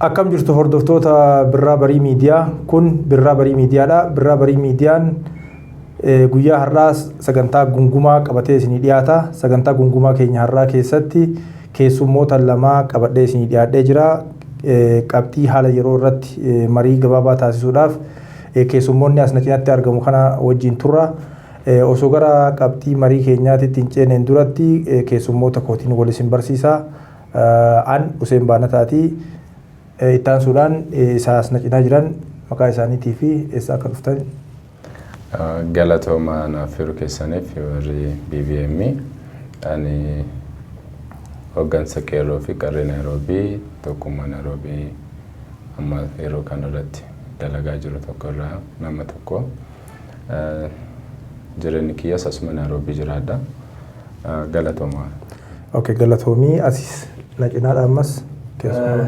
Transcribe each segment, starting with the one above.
Akkam jirtu hordoftoota Birraa Barii Miidiyaa. Kun Birraa Barii Miidiyaadha. Birraa Barii Miidiyaan guyyaa har'aa sagantaa gungumaa qabatee isinii dhiyaata. Sagantaa gungumaa keenya har'aa keessatti keessummoota lamaa qabadhee isinii dhiyaadhee jira. Qabxii haala yeroo irratti marii gabaabaa taasisuudhaaf keessummoonni as na cinaatti argamu kana wajjin turra. Osoo gara qabxii marii keenyaatitti hin ceeneen duratti keessummoota kootiin wal isin barsiisa. An Hussein Baanataati. Ittaan suudhaan isaas na cinaa jiran maqaa isaaniitii fi eessa akka dhuftan. Galatooma naaf yeroo keessaniif warri BBM ani hoggansa qeerroo fi qarree Naayiroobii tokkummaa Naayiroobii amma yeroo kanarratti dalagaa jiru tokko irraa nama tokko jireenyi kiyyaas asuma Naayiroobii jiraadha. Galatooma. Okay, galatoomii asis na cinaadha ammas keessumaa.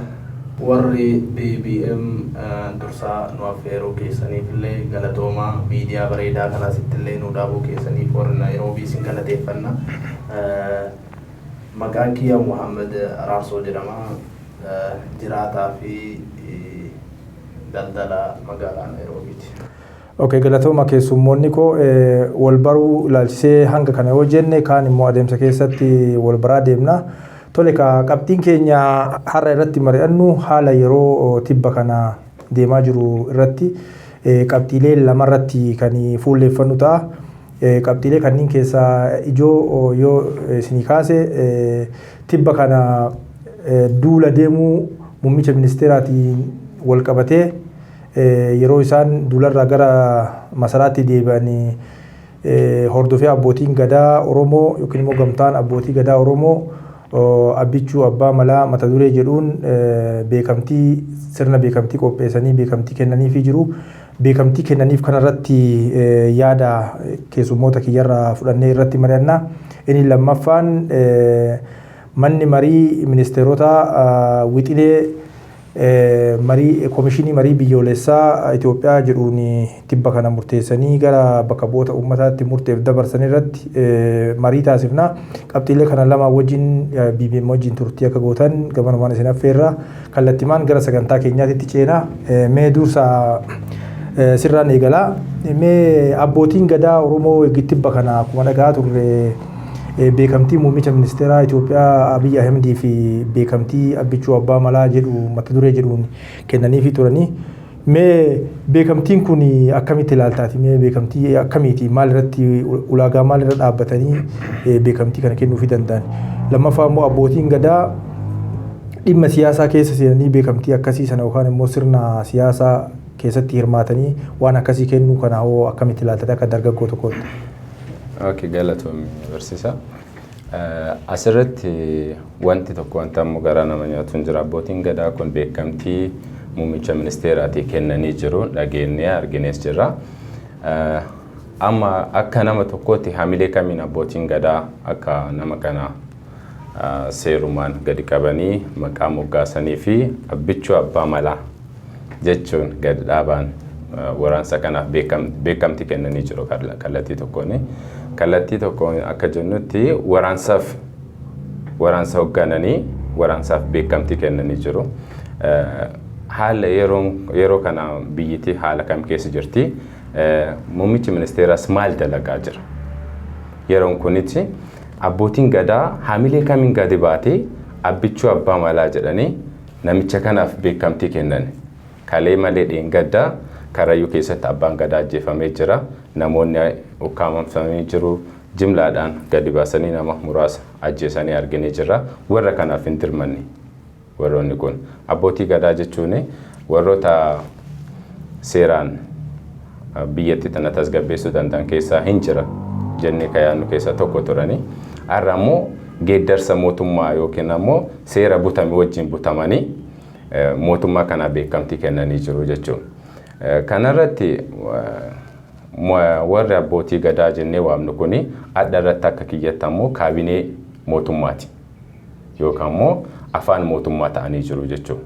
Warri BBM dursaa nu affeeruu keessaniif illee galatoomaa miidiyaa bareedaa kanaasitti illee nu dhaabuu keessaniif warri Naayiroobii isin galateeffanna. Maqaan kiyya Muhammad Araarsoo jedhama. Jiraataa fi daldala magaalaa Naayiroobiiti. Okay, galatooma keessummoonni koo wal baruu ilaalchisee hanga kana yoo jenne kaan immoo adeemsa keessatti wal baraa deemna. Tole qabxiin keenya har'a irratti mari'annu haala yeroo tibba kana deemaa jiru irratti qabxiilee lama irratti kan fuulleeffannu ta'a. Qabxiilee kanneen keessaa ijoo yoo isinii kaase tibba kana duula deemuu muummicha ministeeraatiin wal qabatee yeroo isaan duularraa gara masaraatti deebi'anii hordofee abbootiin gadaa Oromoo yookiin immoo gamtaan abbootii gadaa Oromoo abbichuu abbaa malaa mata duree jedhuun beekamtii sirna beekamtii qopheessanii beekamtii kennaniif jiru. Beekamtii kennaniif kanarratti yaada keessummoota kiyyarraa fudhannee irratti mari'anna. Inni lammaffaan manni marii ministeerota wixinee marii komishinii marii biyyoolessaa Itoophiyaa jedhuun tibba kana murteessanii gara bakka bu'oota uummataatti murteef dabarsan irratti marii taasifna. Qabxiilee kana lama wajjin BBM wajjin turtii akka gootan gabanumaan isin affeerra. Kallattimaan gara sagantaa keenyaatti ceena. Mee dursa sirraan eegalaa. Mee abbootiin gadaa Oromoo tibba kana akkuma dhagaa turre beekamtii muummicha ministeeraa Itoophiyaa Abiy Ahimad fi beekamtii abbichuu abbaa malaa jedhu mata duree jedhuun kennaniifi turanii. Mee beekamtiin kun akkamitti ilaaltaati? Mee beekamtii akkamiiti? Maal irratti ulaagaa maal irra dhaabbatanii beekamtii kana kennuufii danda'an? Lammaffaa immoo abbootiin gadaa dhimma siyaasaa keessa seenanii beekamtii akkasii sana yookaan immoo sirna siyaasaa keessatti hirmaatanii waan akkasii kennuu kana hoo akkamitti ilaaltate akka dargaggoo tokkootti? Okay, galatoomii barsiisa. Asirratti wanti tokko wanta ammoo garaa nama nyaatu hin jira. Abbootiin gadaa kun beekamtii muummicha ministeeraatii kennanii jiru dhageenyee arginees jirra. Amma akka nama tokkootti hamilee kamiin abbootiin gadaa akka nama kana seerumaan gadi qabanii maqaa moggaasanii fi abbichuu abbaa malaa jechuun gadi dhaabaan waraansa kanaaf beekamtii kennanii jiru kallattii tokkoon. Kallattii tokkoon akka jennutti waraansa hooggananii waraansaaf beekamtii kennanii jiru. Haala yeroo kana biyyittii haala kam keessa jirti? Muummichi ministeeraas maal dalagaa jira? Yeroon kunitti abbootiin gadaa hamilee kamiin gadi baatee abbichuu abbaa malaa jedhanii namicha kanaaf beekamtii kennan. Kalee malee dheengaddaa Karayyuu keessatti abbaan gadaa ajjeefamee jira. Namoonni ukkaamamanii jiru. Jimlaadhaan gadi baasanii nama muraasa ajjeesanii arginee jira. Warra kanaaf hin dirmanne warroonni kun. Abbootii gadaa jechuun warroota seeraan biyyattii tana tasgabbeessuu danda'an keessaa hin jira jennee kayaannu keessaa tokko turanii. Har'a ammoo geeddarsa mootummaa yookiin ammoo seera butame wajjin butamanii mootummaa kana beekamtii kennanii jiru jechuudha. Kanarratti warri abbootii gadaa jennee waamnu kuni adda irratti akka kiyyatti ammoo kaabinee mootummaati yookaan ammoo afaan mootummaa ta'anii jiru jechuudha.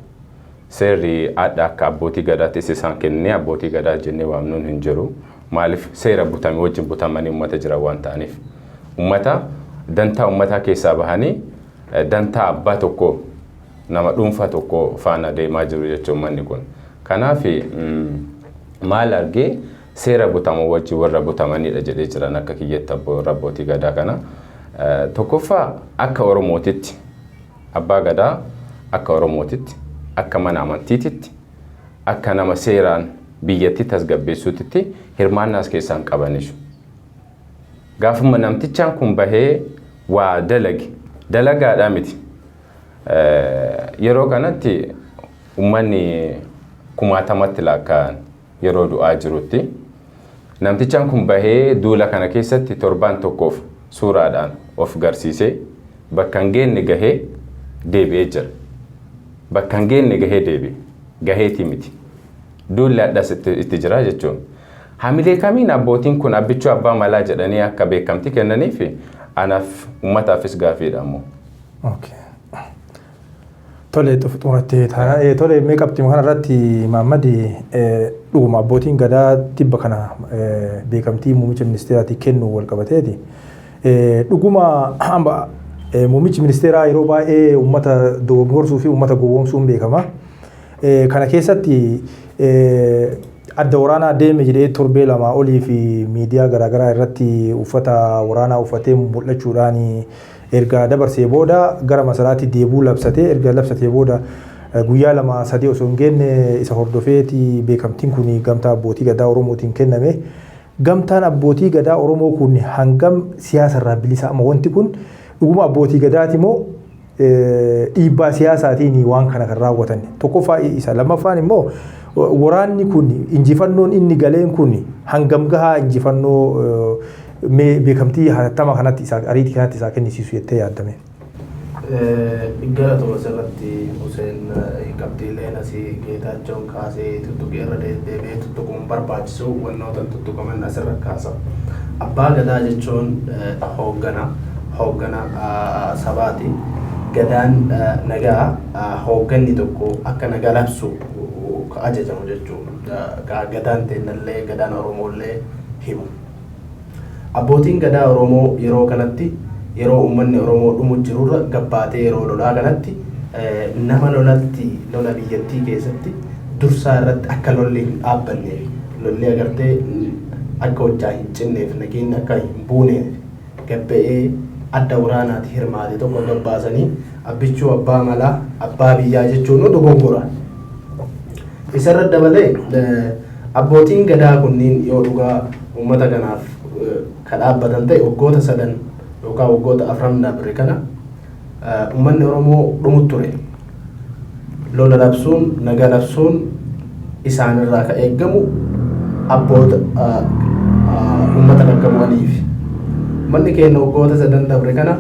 Seerri adda akka abbootii gadaattis isaan kennee abbootii gadaa jennee waamnuun hin jiru. Maaliif seera butame wajjin butamanii uummata jira waan ta'aniif. Uummata dantaa uummataa keessaa bahanii dantaa abbaa tokko nama dhuunfaa tokko faana deemaa jiru jechuun manni kun. Kanaaf maal argee seera butamu wajji warra butamanidha jedhee jiran akka kiyyetti abbootii gadaa kana. Tokkoffaa akka Oromootitti abbaa gadaa akka Oromootitti akka mana amantiititti akka nama seeraan biyyatti tasgabbeessuutitti hirmaannaas keessaan qabanishu. Gaafuma namtichaan kun bahee waa dalagaadhaa miti. Yeroo kanatti uummanni kumaatamatti lakkaa'an yeroo du'aa jirutti namtichaan kun bahee duula kana keessatti torbaan tokkoof suuraadhaan of garsiisee bakka hin geenne gahee deebi'ee jira. Bakka hin geenne gahee deebi'e. Gaheetii miti. Duulli addas itti jira jechuun. Hamilee kamiin abbootiin kun abbichuu abbaa malaa jedhanii akka beekamtii kennaniif anaaf uummataafis gaafiidha ammoo. Tole xumuratti tole mee qabxii kana irratti Maammadi dhuguma abbootiin gadaa tibba kana beekamtii muummicha ministeeraatii kennu wal qabateeti. Dhuguma muummichi ministeeraa yeroo baay'ee uummata dogoggoruu fi uummata gowwoomsuun beekama. Kana keessatti adda waraanaa deeme jedhee torbee lama olii fi miidiyaa garaagaraa irratti uffata waraanaa uffatee mul'achuudhaan erga dabarsee booda gara masaraatti deebuu labsatee erga labsatee booda guyyaa 2-3 osoo hin geenne isa hordofeeti beekamtiin kun gamtaa abbootii gadaa Oromootiin kenname. Gamtaan abbootii gadaa Oromoo kun hangam siyaasarraa bilisa amma wanti kun dhuguma abbootii gadaati moo dhiibbaa siyaasaatiin waan kana kan raawwatan. Tokkoffaa isa lammaffaan immoo waraanni kun injifannoon inni galeen kun hangam gahaa injifannoo beekamtii hatattama kanatti isaa ariitii kanatti isaa kennisiisu jettee yaaddame. Gara asirratti Hussein qabxiileen asii Geetaachoon kaasee tuttuqee irra deebi'ee tuttuquun barbaachisu wannoota tuttuqaman asirra kaasa. Abbaa gadaa jechuun hooggana sabaati. Gadaan nagaa hoogganni tokko akka nagaa labsu ajajamu jechuudha. Gadaan teennallee gadaan Oromoollee himu. Abbootiin gadaa Oromoo yeroo kanatti yeroo uummanni Oromoo dhumu jirurra gabbaatee yeroo lolaa kanatti nama lola biyyattii keessatti dursaa irratti akka lolli hin dhaabbanneef lolli agartee akka hojjaa hin cinneef nageenyi akka hin buuneef gabba'ee adda waraanaatti hirmaate tokko gabbaasanii abbichuu abbaa malaa abbaa biyyaa jechuun dogoggora. Isarra dabalee abbootiin gadaa kunniin yoo dhugaa uummata kanaaf kadhaabbatan ta'e waggoota 3 yookaan waggoota 4 dabre kana uummanni Oromoo dhumutti ture. Lola labsuun nagaa labsuun isaanirraa ka eeggamu abboota uummata bakka bu'aniif. Manni keenya waggoota 3 dabre kana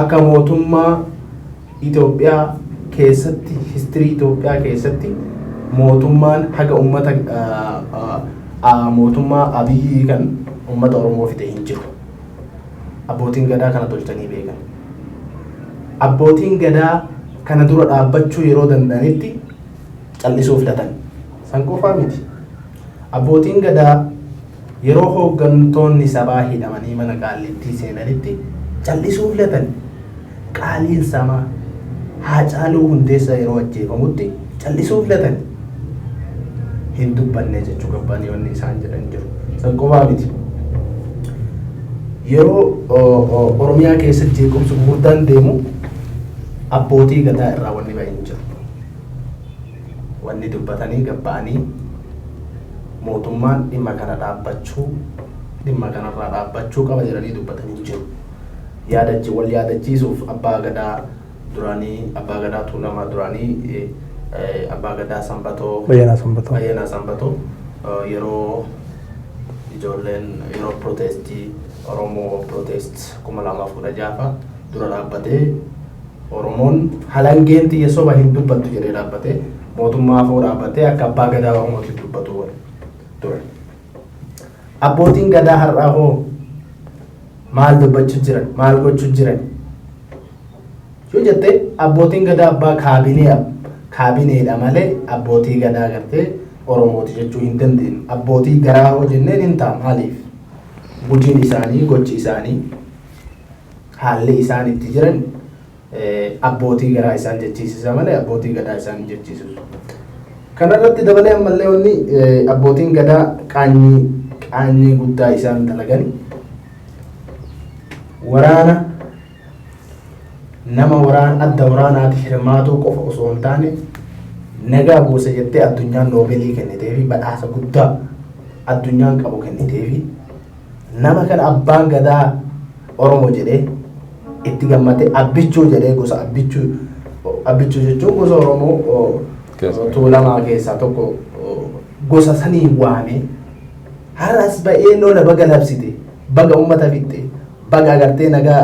akka mootummaa Itoophiyaa keessatti histirii Itoophiyaa keessatti mootummaan haga uummata mootummaa Abiyyi kan uummata Oromoo fide hin jiru. Abbootiin gadaa kana tolchanii beekan. Abbootiin gadaa kana dura dhaabbachuu yeroo danda'anitti callisuu filatan. San qofaa miti. Abbootiin gadaa yeroo hooggantoonni sabaa hidhamanii mana qaallittii seenanitti callisuu filatan. Qaaliin samaa Haacaaluu Hundeessaa yeroo ajjeefamutti callisuu filatan. Hin dubbanne jechuu qabbaanii wanni isaan jedhan jiru. San qofaa miti. Yeroo Oromiyaa keessatti jeequmsi guddaan deemu abbootii gadaa irraa wanni bahe hin jiru. Wanni dubbatanii gabba'anii mootummaan dhimma kanarraa dhaabbachuu qaba jedhanii dubbatanii jiru. Wal yaadachiisuuf abbaa gadaa duraanii abbaa gadaa Tuulamaa duraanii abbaa gadaa Sanbatoo Bayyanaa Sanbatoo yeroo ijoolleen yeroo protestii Oromoo protest 2016 dura dhaabbatee Oromoon halangeen xiyya soba hin dubbattu jedhee dhaabbatee mootummaa afoo dhaabbatee akka abbaa gadaa Oromootiif dubbatu ture. Abbootiin gadaa har'aa hoo maal dubbachuu jiran maal gochuu jiran yoo jettee abbootiin gadaa abbaa kaabineedha malee abbootii gadaa gartee Oromooti jechuu hin dandeenyu. Abbootii garaa hoo jenneen hin ta'a maaliif? Gujiin isaanii gochi isaanii haalli isaan itti jiran abbootii gadaa isaan jechiisisa malee abbootii gadaa isaan hin jechiisisu. Kanarratti dabalee ammallee wanni abbootiin gadaa qaanyii guddaa isaan dalagan waraana nama adda waraanaati hirmaatuu qofa osoo hin taane nagaa buuse jettee addunyaan noobeelii kennitee fi badhaasa guddaa addunyaan qabu kennitee fi nama kana abbaan gadaa Oromoo jedhee itti gammadee abbichuu jedhee gosa abbichuu jechuun gosa Oromoo tuulamaa keessaa tokko gosa sanii waame har'as ba'ee lola baga labsite baga uummata fixxe baga agartee nagaa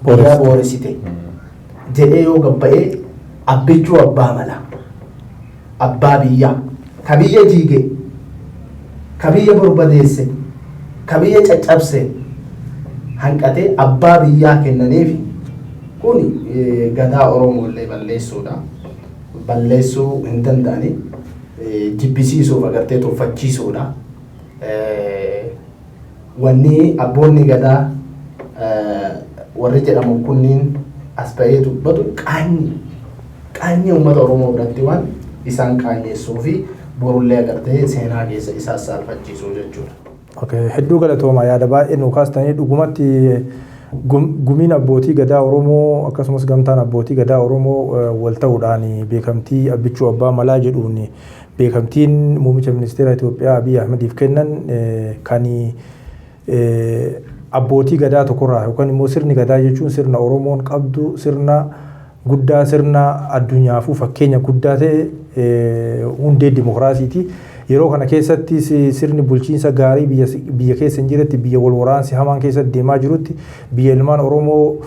booresite jedhee yoo gabba'ee abbichuu abbaa mala abbaa biyyaa ka biyya jiige ka biyya barbadeesse ka biyya caccabse hanqatee abbaa biyyaa kennaniif kun gadaa Oromoo illee balleessuu hin danda'ani jibbisiisuuf agartee tuffachiisuudha. Wanni abboonni gadaa warri jedhamu kunniin as ba'ee dubbatu qaanyii uummata Oromoo biratti waan isaan qaanyeessuu fi borullee agartee seenaa keessa isaas saalfachiisuu jechuudha. Hedduu galatoomaa yaada baay'ee nu kaastanii dhugumatti gumiin abbootii gadaa Oromoo akkasumas gamtaan abbootii gadaa Oromoo wal ta'uudhaan beekamtii abbichuu abbaa malaa jedhuun beekamtiin muummicha ministeera Itoophiyaa Abiy Ahmediif kennan kan abbootii gadaa tokkorraa yookaan immoo sirni gadaa jechuun sirna Oromoon qabdu sirna guddaa sirna addunyaafuu fakkeenya guddaa ta'e hundee dimokiraasiiti. Yeroo kana keessatti sirni bulchiinsa gaarii biyya keessa hin jiretti biyya wal waraansi hamaan keessatti deemaa jirutti biyya ilmaan Oromoo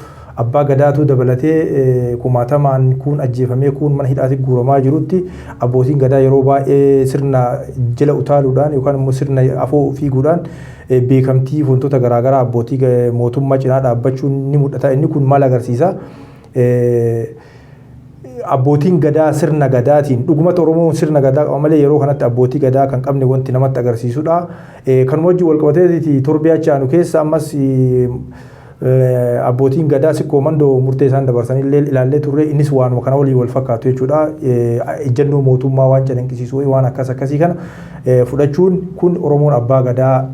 abbaa gadaatu dabalatee kumaatamaan kun ajjeefamee kun mana hidhaatti guuramaa jirutti abbootiin gadaa yeroo baay'ee sirna jala utaaluudhaan yookaan immoo sirna afoo fiiguudhaan beekamtii wantoota garaagaraa abbootii mootummaa cinaa dhaabbachuun ni mul'ata. Inni kun maal agarsiisa? Abbootiin gadaa sirna gadaatiin dhugumatti Oromoon sirna gadaa qaba malee yeroo kanatti abbootii gadaa kan qabne wanti namatti agarsiisudha. Kanuma wajjin wal qabatee torbee achi aanu keessa ammas abbootiin gadaa sikkoo mandoo murtee isaan dabarsanii ilaallee turre innis waanuma kana waliin wal fakkaatu jechuudha. Ejjennoo mootummaa waan calanqisiisuu waan akkasii kana fudhachuun kun Oromoon abbaa gadaa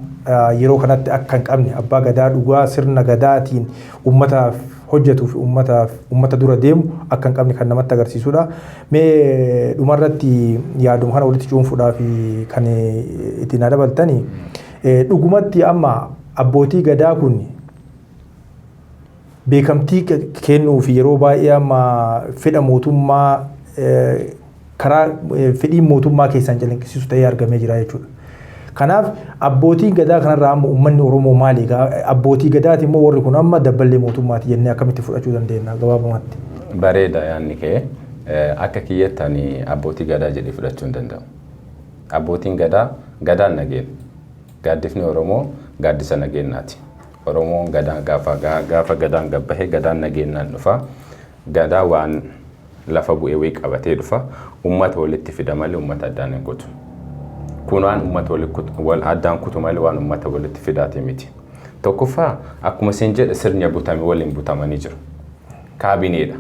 yeroo kanatti akka hin qabne abbaa gadaa dhugaa sirna gadaatiin uummataaf hojjetuuf uummata dura deemu akka hin qabne kan namatti agarsiisudha. Mee dhumarratti yaaduma kana walitti cuunfuudhaaf kan ittiin dabaltanii dhugumatti amma abbootii gadaa kun beekamtii kennuuf yeroo baay'ee amma fedha mootummaa karaa fedhii mootummaa keessaan calanqisiisu ta'ee argamee jira jechuudha. Kanaaf abbootiin gadaa kanarraa amma uummanni Oromoo maali? Abbootii gadaati immoo warri kun amma dabballee mootummaati jennee akkamitti fudhachuu dandeenya gabaabumatti? Bareeda yaanni kee akka kiyyettanii abbootii gadaa jedhee fudhachuu hin danda'u. Abbootiin gadaan nageenya. Gaaddifni Oromoo gaaddisa nageenyaati. Oromoon gadaan gaafa gadaan gabbahee gadaan nageenyaan dhufa. Gadaa waan lafa bu'ee wayii qabatee dhufa. Uummata walitti fida malee uummata addaan hin kutu. Kun waan uummata wal addaan kutu malee waan uummata walitti fidaate miti. Tokkoffaa akkuma isin jedhe sirna butame waliin butamanii jiru. Kaabineedha.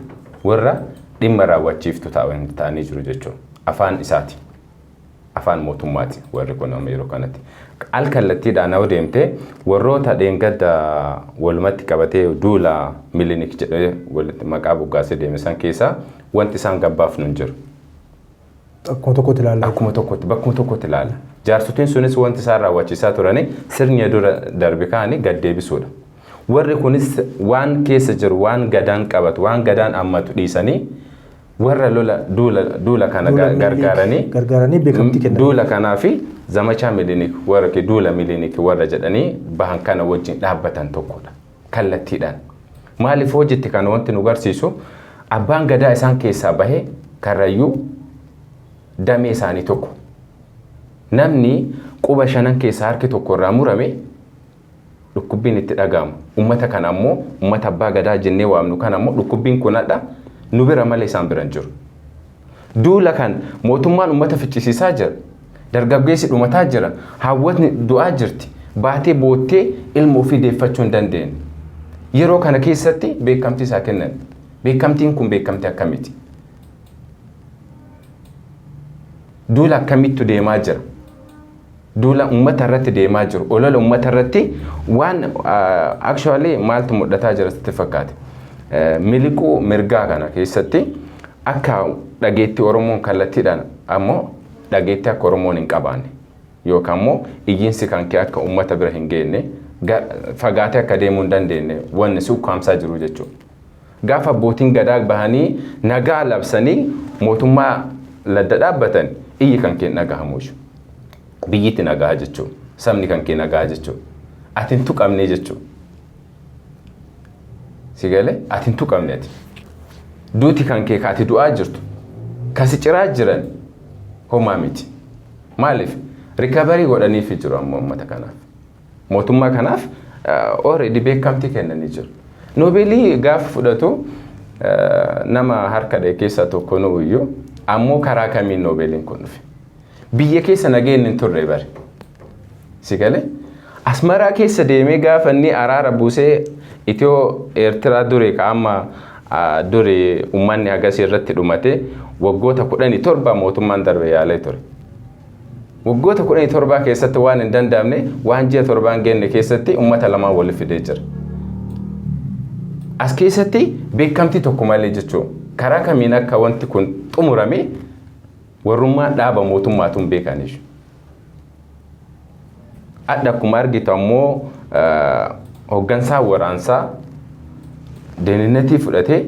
Warra dhimma raawwachiiftu ta'anii jiru jechuudha. Afaan isaati. Afaan mootummaati warri kun amma yeroo kanatti. Al kallattiidhaan yoo deemte warroota dheengadda walumatti qabatee duula Milinik jedhee walitti maqaa buggaasee deeme san keessaa wanti isaan gabbaaf nun jiru. Akkuma tokkotti ilaalla. Bakkuma tokkotti ilaalla. Jaarsotiin sunis wanti isaan raawwachiisaa turanii sirni dura darbe kaanii gad deebisuudha. Warri kunis waan keessa jiru waan gadaan qabatu waan gadaan ammatu dhiisanii warra duula kana gargaaranii beekamtii kennan. Duula kanaa fi zamachaa Milinik warra duula Milinik warra jedhanii bahan kana wajjin dhaabbatan tokkodha. Kallattiidhaan. Maaliif hojiitti kana wanti nu garsiisu abbaan gadaa isaan keessaa bahee karrayyuu damee isaanii tokko. Namni quba shanan keessaa harki tokko irraa murame dhukkubbiin itti dhagahamu. Uummata kana ammoo uummata abbaa gadaa jennee waamnu kana ammoo dhukkubbiin kunadha. Nu bira malee isaan biran jiru. Duula kan mootummaan uummata ficcisiisaa jira. Dargaggeessi dhumataa jira. Hawwatni du'aa jirti. Baatee boottee ilma ofii deeffachuu hin dandeenye. Yeroo kana keessatti beekamtii isaa kennan. beekamtiin kun beekamtii akkamiiti? Duula akkamittu deemaa jira? Duula uummata irratti deemaa jiru. Olola uummata irratti waan actually maaltu mul'ataa jira sitti fakkaate? Miliquu mirgaa kana keessatti akka dhageettii Oromoon kallattiidhaan ammoo dhageettii akka Oromoon hin qabaanne yookaan immoo iyyiinsi kan kee akka uummata bira hin geenne fagaatee akka deemuu hin dandeenye wanni si ukkaamsaa jiru jechuudha. Gaafa abbootiin gadaa bahanii nagaa labsanii mootummaa ladda dhaabbatan iyyi kan kee nagahamu jechuudha. Biyyitti nagaa jechuudha. Sabni kan kee nagaa jechuudha. Ati hin tuqamne jechuudha. Sigale ati hin tuqamne ati. Duuti kan kee kaati du'aa jirtu. Kasi ciraa jiran homaa miti. Maaliif? Rikabarii godhaniif jiru ammoo uummata kanaaf. Mootummaa kanaaf already beekamtii kennanii jiru. Noobeelii gaafa fudhatu nama harka dhee keessaa tokko nu iyyuu ammoo karaa kamiin noobeeliin kun dhufe? Biyya keessa nageenyi hin turre bare. Sigale Asmaraa keessa deemee gaafa inni araara buusee Itiyoo Eertiraa dure ka amma dure uummanni agasii irratti dhumate waggoota 17 mootummaan darbe yaalee ture. Waggoota 17 keessatti waan hin danda'amne waan ji'a 7 genne keessatti uummata lamaan wal fidee jira. As keessatti beekamtii tokko malee jechuun karaa kamiin akka wanti kun xumurame warrummaan dhaaba mootummaatuun beekaniish. Adda akkuma argitu ammoo hoggansaa waraansaa deeninnatii fudhatee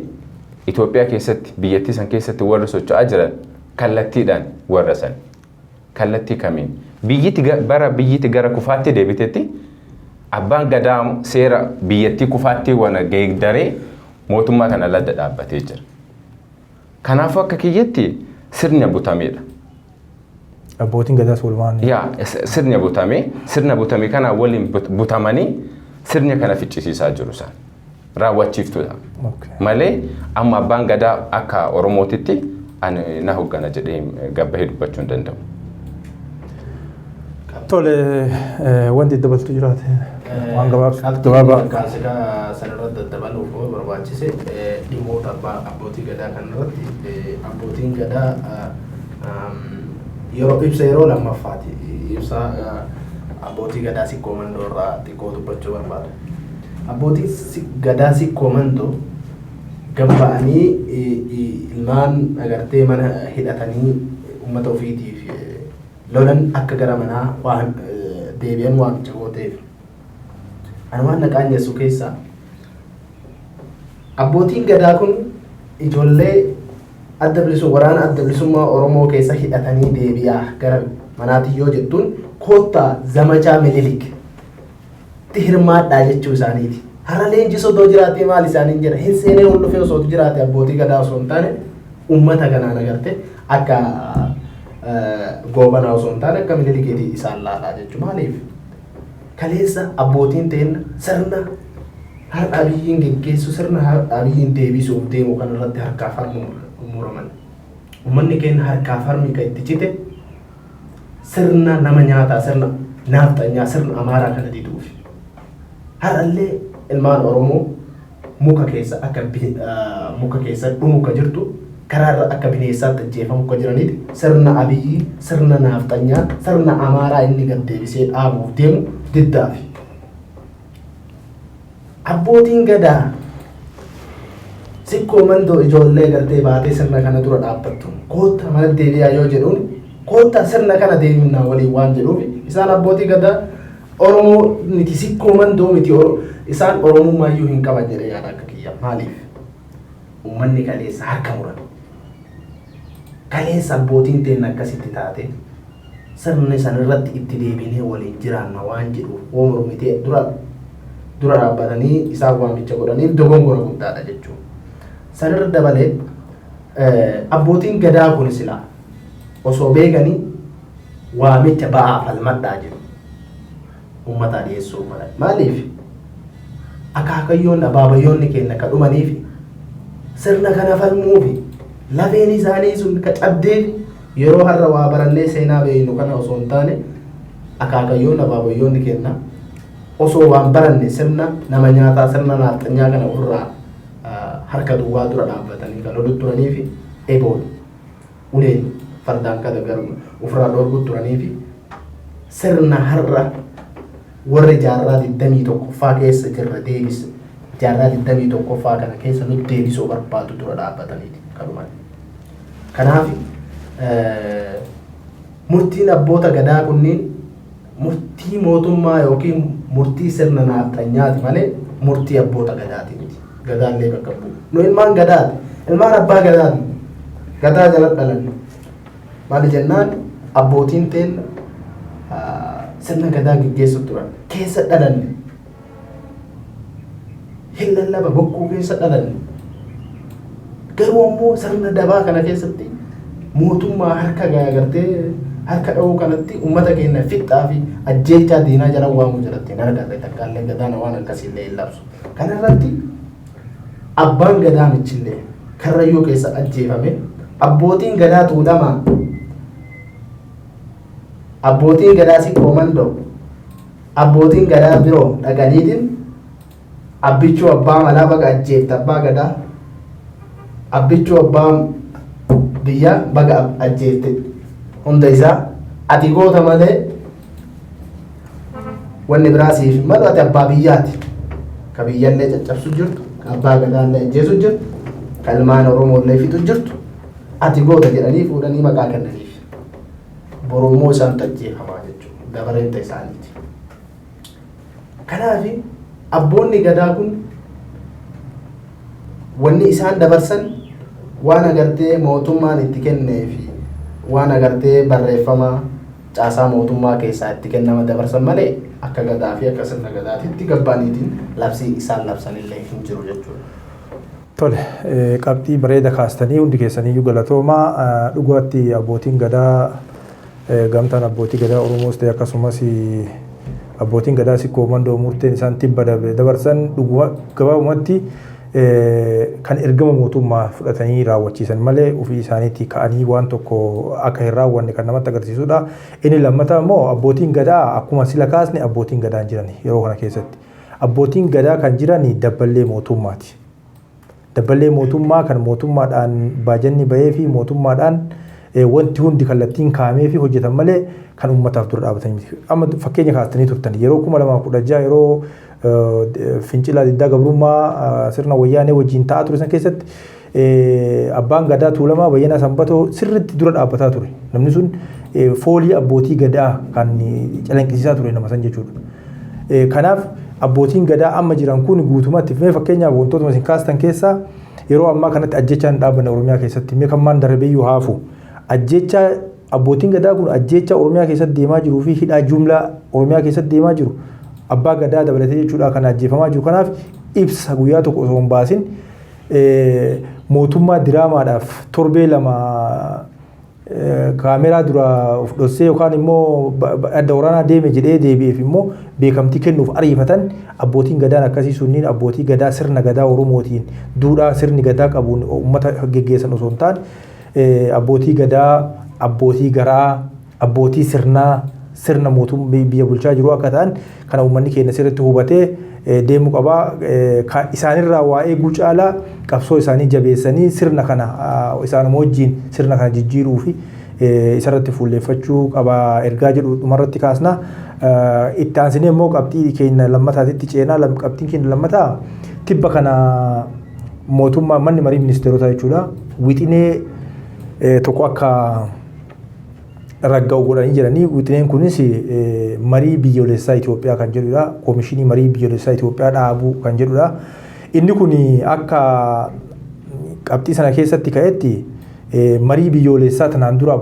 Itoophiyaa keessatti biyyattii san keessatti warra socho'aa jiran kallattiidhaan warra san. Kallattii kamiin? Biyyatti gara kufaatti deebitetti abbaan gadaa seera biyyattii kufaatti wana geegdaree mootummaa kana ladda dhaabbatee jira. Kanaafuu akka kiyyatti sirna butameedha. Abbootiin gadaas walumaan. Yaa sirna butamee kana waliin butamanii sirna kana ficcisiisaa jiru isaan. Raawwachiiftuudha. Malee amma abbaan gadaa akka Oromootitti ani na hoggana jedhee gabbahee dubbachuu hin danda'u. Tole wanti dabaltu jiraate waan gabaabaa kaasikaa sanarratti dabaluuf barbaachise dhimmoota abbootii gadaa kanarratti abbootiin gadaa yeroo lammaffaati ibsa abbootii gadaa sikkoo mandoo irraa xiqqoo dubbachuu barbaada. Abbootiin gadaa sikkoo mandoo gabba'anii ilmaan agartee mana hidhatanii uummata ofiitiif lolan akka gara manaa waan deebi'an waamicha gooteef. Ani waan naqaanyeessu keessaa abbootiin gadaa kun ijoollee waraana adda bilisummaa Oromoo keessa hidhatanii deebi'aa gara manaatti yoo jettuun koottaa zamachaa Minilik itti hirmaadhaa jechuu isaaniiti. Hara leenjisoo doo jiraatee maal isaaniin jedha hin seenee ol dhufee osoo jiraate abbootii gadaa osoo hin taane uummata kanaan agarte akka goobanaa osoo hin taane akka Minilikeetii isaan laalaa jechuudha. Maaliif? Kaleessa abbootiin teenna sirna har'a Abiyyiin geggeessu sirna har'a Abiyyiin deebisuuf deemu kanarratti harkaa farmu muraman. Uummanni keenya harkaa farmi kan itti cite sirna nama nyaataa sirna naafxanyaa sirna Amaaraa kana diduuf. Har'allee ilmaan Oromoo muka keessa akka muka keessa dhumuka jirtu karaa irra akka bineensaatti ajjeefamu akka jiraniiti sirna Abiyyii sirna naafxanyaa sirna Amaaraa inni gad deebisee dhaabuuf deemu diddaaf. Abbootiin gadaa sikkoo mandoo ijoollee galtee baatee sirna kana dura dhaabbattu koottaa mana deebi'aa yoo jedhuun koottaa sirna kana deeminaa waliin waan jedhuuf isaan abbootii gadaa Oromoo miti sikkoo mandoo miti isaan Oromummayyuu hin qaban jedhee yaada akka kiyya. Maaliif? Uummanni kaleessa harka muran. Kaleessa abbootiin teen akkasitti taate sirni san irratti itti deebinee waliin jiraanna waan jedhuuf oomrumitee dura dhaabbatanii isaan waamicha godhaniif dogongora guddaadha jechuudha. Sanirra dabalee abbootiin gadaa kun silaa osoo beekanii waamicha ba'aa falmadhaa jiru. Uummataa dhiyeessuu mala. Maaliif? Akaakayyoon abaabayyoonni keenya ka dhumaniif sirna kana falmuufi lafeen isaanii sun ka cabdeef yeroo har'a waa barannee seenaa beeynu kana osoo hin taane akaakayyoon abaabayyoonni keenya osoo waan baranne sirna nama nyaataa sirna naafxanyaa kana ofirraa harka duwwaa dura dhaabbatanii kan lolu turanii fi eeboon uleen fardaan kada garuu ofirraa dhoorgu turanii fi sirna har'a warri jaarraa 21ffaa keessa jirra deebise jaarraa 21ffaa kana keessa nuti deebisuu barbaadu dura dhaabbataniiti kanumaan. Kanaaf murtiin abboota gadaa kunniin murtii mootummaa yookiin murtii sirna naaftanyyaati malee murtii abboota gadaati miti. Gadaallee bakka bu'u. Nu ilmaan gadaati. Ilmaan abbaa gadaati. Gadaa jala dhalanne. Maali jennaan abbootiin teenya sirna gadaa gaggeessu turan keessa dhalanne. Hin lallaba bokkuu keessa dhalanne. Garuu ammoo sirna dabaa kana keessatti mootummaa harka gaagartee harka dha'uu kanatti uummata keenya fixxaa fi ajjeechaa diinaa jala waamu jalatti hin argate takkaallee gadaan waan akkasiillee hin labsu. Kana irratti abbaan gadaa michillee karrayyuu keessa ajjeefame abbootiin gadaa tuulamaa abbootiin gadaa si koomandoo abbootiin gadaa biroo dhaqaniitiin abbichuu abbaa malaa baga ajjeefte abbaa gadaa abbichuu abbaa biyya baga ajjeefte hunda isaa ati goota malee wanni biraa siif malu ati abbaa biyyaati ka biyyallee caccabsu jirtu ka abbaa gadaallee ajjeesu jirtu ka ilmaan oromoollee fixu jirtu ati goota jedhanii fuudhanii maqaa kennaniif borommoo isaan tajjeefamaa jechuudha dabareenta isaaniiti. Kanaaf abboonni gadaa kun wanni isaan dabarsan waan agartee mootummaan itti kennee fi waan agartee barreeffama caasaa mootummaa keessaa itti kennama dabarsan malee akka gadaa fi akka sirna gadaatitti gabbaaniitiin labsii isaan labsanillee hin jiru jechuudha. Tole, qabxii bareeda kaastanii hundi keessaniyyuu galatoomaa dhugaatti abbootiin gadaa gamtaan abbootii gadaa Oromoos ta'e akkasumas abbootiin gadaa sikkoo mandoo murteen isaan tibba dabarsan gabaabumatti kan ergama mootummaa fudhatanii raawwachiisan malee ofii isaaniitti ka'anii waan tokko akka hin raawwanne kan namatti agarsiisudha. Inni lammataa immoo abbootiin gadaa akkuma sila kaasne abbootiin gadaa jiran yeroo kana keessatti. Abbootiin gadaa kan jiran dabballee mootummaati. Dabballee mootummaa kan mootummaadhaan baajanni bahee fi mootummaadhaan wanti hundi kallattiin kaa'amee fi hojjetan malee kan uummataaf dura dhaabatanii miti. Amma fakkeenya kaastanii turtan yeroo 2016 yeroo fincila diddaa gabrummaa sirna wayyaanee wajjin ta'aa ture san keessatti abbaan gadaa tuulamaa Bayyanaa Sanbatoo sirriitti dura dhaabbataa ture. Namni sun foolii abbootii gadaa kan calanqisiisaa ture nama san jechuudha. Kanaaf abbootiin gadaa amma jiran kun guutumatti fakkeenyaaf wantoota isin kaastan keessaa yeroo ammaa kanatti ajjechaan dhaabbanne Oromiyaa keessatti mee kan maan darbeeyyuu haafu ajjecha abbootiin gadaa kun ajjecha Oromiyaa keessatti deemaa jiruu fi hidhaa jumlaa Oromiyaa keessatti deemaa jiru abbaa gadaa dabalatee jechuudha kan ajjeefamaa jiru. Kanaaf ibsa guyyaa tokko osoo hin baasin mootummaa diraamaadhaaf torbee lama kaameraa dura of dhossee yookaan immoo adda waraanaa deeme jedhee deebi'eef immoo beekamtii kennuuf ariifatan abbootiin gadaan akkasii sunniin abbootii gadaa sirna gadaa Oromootiin duudhaa sirni gadaa qabuun uummata geggeessan osoo hin taane abbootii gadaa abbootii garaa abbootii sirna mootummaa biyya bulchaa jiru akka ta'an kana uummanni keenya sirriitti hubatee deemuu qabaa. Isaanirraa waa eeguu caalaa qabsoo isaanii jabeessanii sirna kana isaanuma wajjin sirna kana jijjiiruu fi isarratti fuulleeffachuu qabaa ergaa jedhu dhumarratti kaasna. Itti aansinee immoo qabxii keenya lammataatitti ceenaa. Qabxiin keenya lammataa tibba kana mootummaa manni marii ministeerotaa jechuudha wixinee tokko akka ragga'u godhanii jiranii wixineen kunis marii biyyoolessaa Itoophiyaa kan jedhudha. Koomishinii marii biyyoolessaa Itoophiyaa dhaabuu kan jedhudha. Inni kun akka qabxii sana keessatti ka'etti marii biyyoolessaa tanaan dura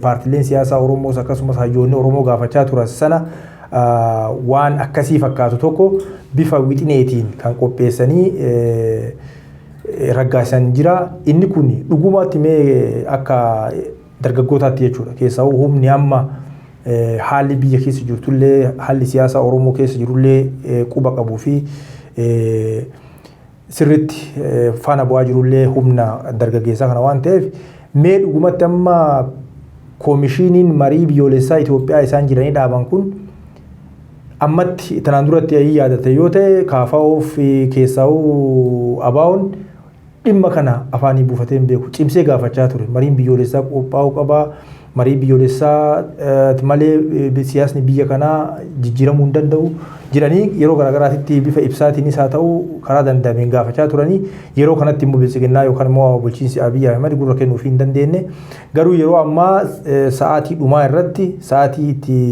paartileen siyaasaa Oromoos akkasumas hayyoonni Oromoo gaafachaa turan sana waan akkasii fakkaatu tokko bifa wixineetiin kan qopheessanii raggaasan jira. Inni kun dhugumatti mee akka dargaggootaatti jechuudha. Keessaa humni amma haalli biyya keessa jirtullee haalli siyaasaa Oromoo keessa jirullee quba qabuu fi sirriitti faana bu'aa jirullee humna dargaggeessaa kana waan ta'eef mee dhugumatti amma koomishiniin marii biyyoolessaa Itoophiyaa isaan jiranii dhaaban kun ammatti tanaan duratti yaadate yoo ta'e KFO fi keessaa ABO'n dhimma kana afaanii buufatee hin beeku cimsee gaafachaa ture mariin biyyoolessaa qophaa'uu qabaa marii biyyoolessaa malee siyaasni biyya kanaa jijjiiramuu hin danda'u jedhanii yeroo garaagaraatti bifa ibsaatiinis haa ta'u karaa danda'ameen gaafachaa turanii yeroo kanatti immoo bilisiginnaa yookaan immoo bulchiinsi Abiy Ahmed gurra kennuuf hin dandeenye garuu yeroo ammaa sa'aatii dhumaa irratti sa'aatii itti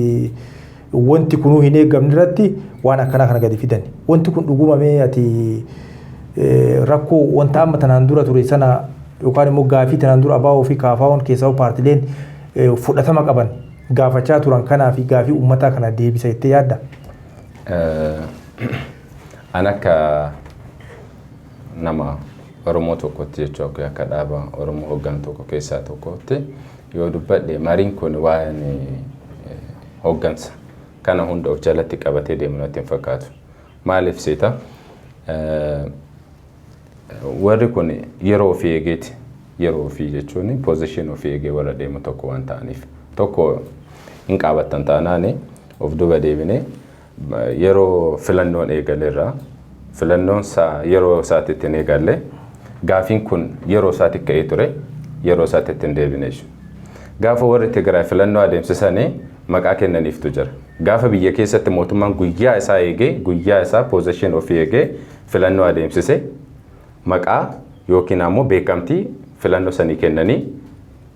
wanti kunuu hin eegamne irratti waan akkana kana gadi fidan wanti kun dhugumamee ati rakkoo wanta amma tanaan dura ture sana yookaan immoo gaafii tanaan dura abaa'oo fi kaafaa'oon keessaa paartileen fudhatama qaban gaafachaa turan kanaa fi gaafii uummataa kana deebisa jettee yaadda? An akka nama Oromoo tokkotti jechuudha akka dhaaba Oromoo hoggan tokko keessaa tokkotti yoo dubbadhe mariin kun waan hoggansa kana hunda of jalatti qabatee deemu natti hin fakkaatu. Maaliif seeta? Warri kun yeroo ofii eegeeti. Yeroo ofii jechuun position ofii eegee warra deemu tokko waan ta'aniif tokko hin qabattan taanaani of duba deebine yeroo filannoon eegaleerra filannoon yeroo isaatti hin eegalle gaafiin kun yeroo isaatti ka'ee ture yeroo isaatti hin deebine gaafa warri Tigraay filannoo adeemsisanii maqaa kennaniiftu jira gaafa biyya keessatti mootummaan guyyaa isaa eegee guyyaa isaa position ofii eegee filannoo adeemsise maqaa yookiin ammoo beekamtii filannoo sanii kennanii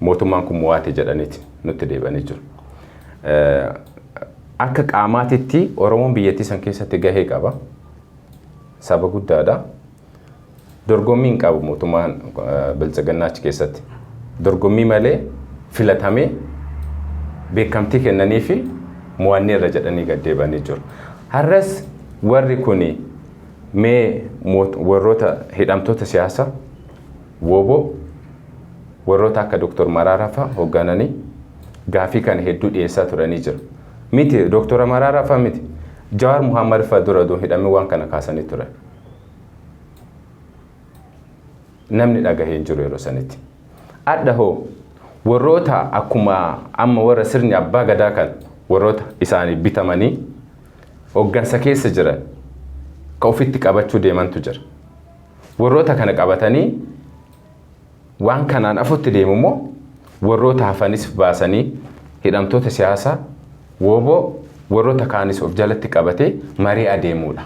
mootummaan kun mo'ate jedhaniiti nutti deebanii jiru. Akka qaamaatitti Oromoon biyyattii san keessatti gahee qaba. Saba guddaadha. Dorgommii hin qabu mootummaan biltsiginnaa achi keessatti. Dorgommii malee filatamee beekamtii kennanii fi mo'annee irra jedhanii gad deebanii jiru. Har'as warri kun mee warroota hidhamtoota siyaasaa WBO warroota akka Dr. Mararaa fa'a hooggananii gaafii kana hedduu dhiyeessaa turanii jiru. Miti Dr. Mararaa fa'a miti Jawaar Muhammad fa'a dura hidhamee waan kana kaasanii turan. Namni dhagahee hin jiru yeroo sanitti. Adda hoo warroota akkuma amma warra sirni abbaa gadaa kan warroota isaanii bitamanii hooggansa keessa jiran ka ofitti qabachuu deemantu jira. Warroota kana qabatanii waan kanaan afutti deemu immoo warroota hafanis baasanii hidhamtoota siyaasaa WBO warroota kaanis of jalatti qabatee marii adeemuudha.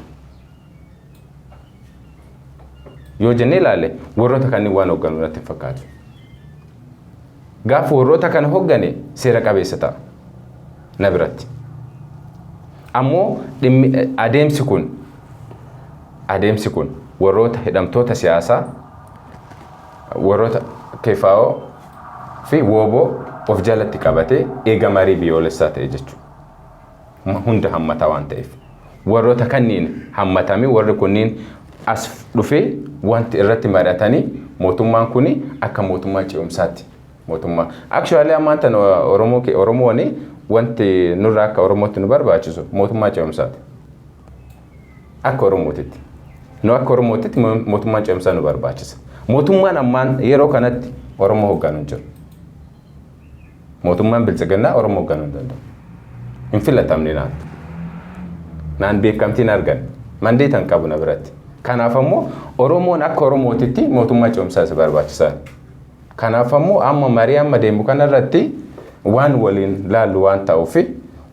Yoo jennee ilaalle warroota kanneen waan hoogganuu natti hin fakkaatu. Gaafa warroota kana hooggane seera qabeessa ta'a na biratti. Ammoo adeemsi kun warroota hidhamtoota siyaasaa warroota KFO fi WBO of jalatti qabatee eega marii biyyoolessaa ta'e jechuudha. Hunda hammataa waan ta'eef. Warroota kanneen hammatamee warri kunniin as dhufee wanti irratti mari'atanii mootummaan kuni akka mootummaa ce'umsaatti. Actually ammaan tan Oromoon wanti nurraa akka Oromootti nu barbaachisu mootummaa ce'umsaati. Akka Oromootitti. Nu akka Oromootitti mootummaa ce'umsaa nu barbaachisa. Mootummaan ammaan yeroo kanatti Oromoo hoogganuu jiru. Mootummaan biltsiginnaa Oromoo hoogganuu hin danda'u. Hin filatamne naan beekamtiin argan. Mandeetan qabu na biratti. Kanaaf ammoo Oromoon akka Oromootitti mootummaa ce'umsaa isa barbaachisaa. Kanaaf ammoo amma marii amma deemu kanarratti waan waliin laallu waan ta'uuf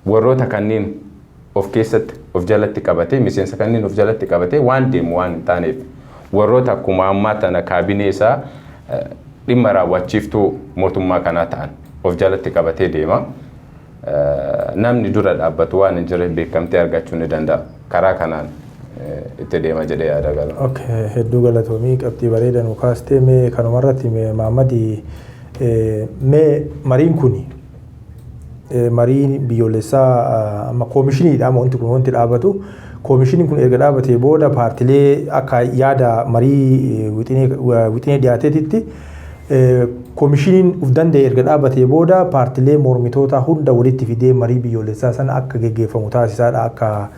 warroota kanneen of keessatti of jalatti qabatee miseensa kanneen of jalatti qabatee waan deemu waan hin taaneef warroota akkuma ammaa tana kaabinee isaa dhimma raawwachiiftuu mootummaa kanaa ta'an of jalatti qabatee deema. Namni dura dhaabbatu waan hin jirre beekamtee argachuu ni danda'a. Karaa kanaan itti deema jedhee yaada gala. Okay, hedduu galatoomii qabxii bareedan kaastee mee kanumarratti mee Maammadii mee mariin kuni marii biyyoolessaa amma koomishiniidha amma wanti kun wanti dhaabatu koomishiniin kun erga dhaabatee booda paartilee akka yaada marii wixinee dhiyaateetitti koomishiniin uf danda'e erga dhaabatee booda paartilee mormitoota hunda walitti fidee marii biyyoolessaa sana akka geggeeffamu taasisaadha akka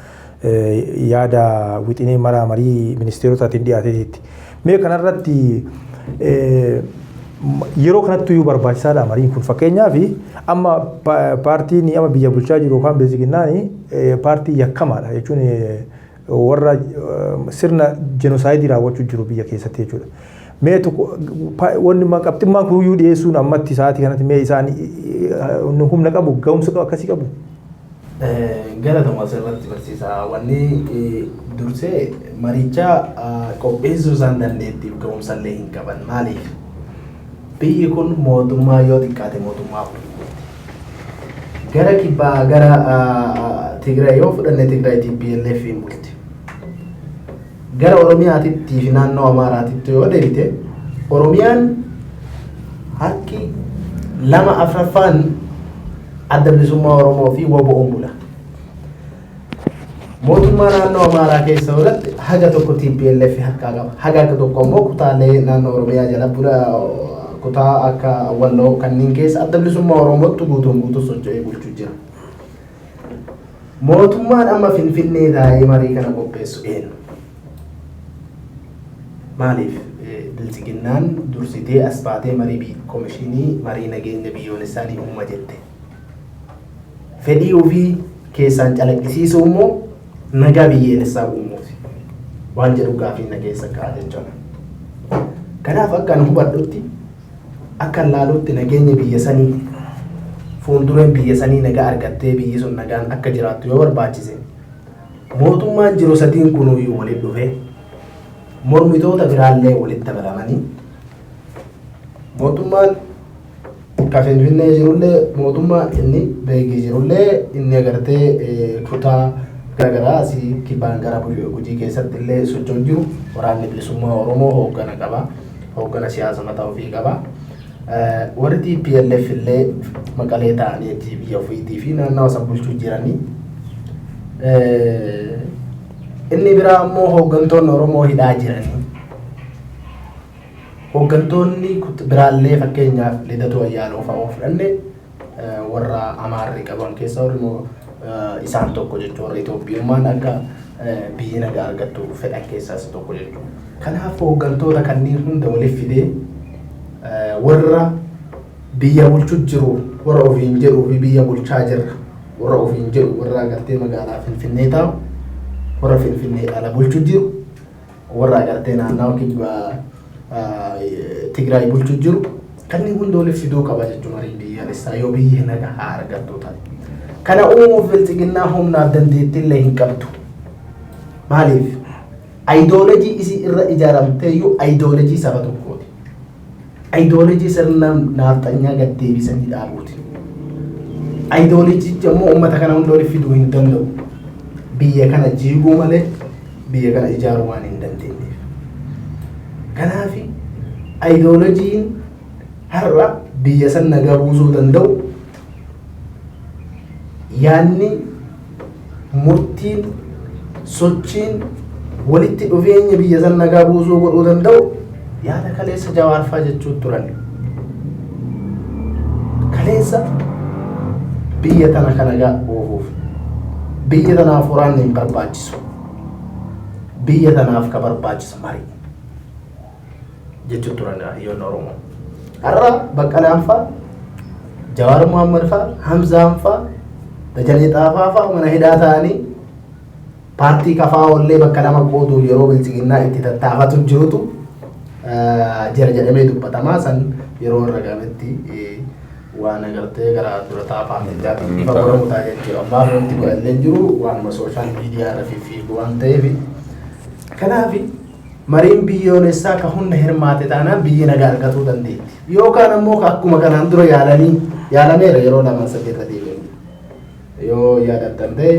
yaada wixinee marii ministeerotaatiin dhiyaateetitti. Mee kanarratti yeroo kanatti iyyuu barbaachisaadha mariin kun fakkeenyaaf amma paartiin amma biyya bulchaa jiru yookaan biltsiginnaani paartii yakkamaadha jechuun warra sirna jenosaayidii raawwachuu jiru biyya keessatti jechuudha. mee tokko wanni qabximmaa kuyyuu dhiyeessuun ammatti sa'aatii kanatti mee isaan humna qabu ga'umsa akkasii qabu. Galatoomaa asirratti barsiisaa wanni dursee maricha qopheessuu isaan dandeettiif ga'umsallee hin qaban maaliif biyyi kun mootummaa yoo xiqqaate mootummaa gara kibbaa gara Tigraay yoo fudhanne Tigraay TPLF hin bulti. Gara Oromiyaatitti fi naannoo Amaaraatitti yoo deebite Oromiyaan harki 2/4 adda bilisummaa Oromoo fi WBO'n bula. Mootummaa naannoo Amaaraa keessa irratti haga tokko TPLF harkaa qaba. Haga tokko immoo kutaalee naannoo Oromiyaa jala bula kutaa akka Walloo kanneen keessa adda bilisummaa Oromootti guutuun socho'ee bulchuu jira. Mootummaan amma Finfinnee taa'ee marii kana qopheessu eenyu? Maaliif bilchiginnaan dursitee as baatee marii komishinii marii nageenya biyyoolessaanii uuma jette. Fedhii ofii keessaan calaqqisiisuu immoo nagaa biyyoolessaa uumuuti. Waan jedhu gaaffii nageessa ka'a jechuudha. Kanaaf akka nu hubadhutti akka laalutti nageenya biyya sanii fuuldureen biyya sanii nagaa argattee biyyi sun nagaan akka jiraattu yoo barbaachise mootummaan jiru sadiin kunuyyuu waliin dhufee mormitoota biraallee walitti dabalamanii mootummaan ka Finfinnee jirullee mootummaa inni beekii jirullee inni agartee kutaa garaagaraa asii kibbaan gara Gujii keessatti illee socho'u jiru waraanni bilisummaa Oromoo hooggana qaba. Hooggana siyaasa mataa ofii qaba. Warri TPLF illee Maqalee ta'anii biyya ofiitii fi naannawaa san bulchuu jiranii. Inni biraa immoo hooggantoonni Oromoo hidhaa jiranii. Hooggantoonni biraallee fakkeenyaaf Lidatu Ayyaanoo fa'aa fudhanne warra Amaarri qaban keessa warri isaan tokko jechuudha. Warra Itoophiyummaan akka biyyi nagaa argattu fedhan keessaa isa tokko jechuudha. Kanaaf hooggantoota kanneen hunda waliif fidee warra biyya bulchuu jiru warra ofiin jedhuu fi biyya bulchaa jirra warra ofiin jedhu warra agartee magaalaa Finfinnee taa'u warra Finfinnee ala bulchuu jiru warra agartee naannawaa kibbaa Tigraay bulchuu jiru kanneen hunda waliif fiduu qaba jechuun marii biyyaalessaa yoo biyyi nagaa haa argattu taate. Kana uumuuf bilchiginnaa humnaaf dandeettii illee hin qabdu. Maaliif? Ayidoolojii isii irra ijaaramteeyyuu ayidoolojii saba tokkooti. Ayidoolojii sirna naaxanyaa gad deebisanii dhaabuuti. Ayidoolojichi immoo uummata kana hunda waliif fiduu hin danda'u. Biyya kana jiiguu malee biyya kana ijaaruu waan hin dandeenyeef. Kanaaf ayidoolojiin har'a biyya san nagaa buusuu danda'u yaanni murtiin sochiin walitti dhufeenya biyya san nagaa buusuu godhuu danda'u yaada kaleessa Jawaarfaa jechuun turan. Kaleessa biyya tana kan nagaa oofuuf biyya tanaaf waraanni hin barbaachisu biyya tanaaf ka barbaachisu marii jechuun turan hayyoonni Oromoo. Har'a Baqqalaan fa'a Jawaar Muhammad fa'a Hamzaan fa'a Dajanee Xaafaa fa'a mana hidhaa ta'anii paartii kafaa ollee bakka lama qooduuf yeroo bilchiginnaa itti tattaafatu jirutu jira jedhamee dubbatamaa san yeroo irra gametti waan agartee gara dura taafaa mijaatiin ifa godhamu ta'a jechuudha. Ammaa wanti godhallee jiru waanuma sooshaal miidiyaa irra fiffiigu waan ta'eef kanaaf mariin biyyoolessaa ka hunda hirmaate taanaan biyyi nagaa argatuu dandeetti. Yookaan ammoo akkuma kanaan dura yaalameera yeroo lama sadii irra deebi'anii yoo yaadattan ta'e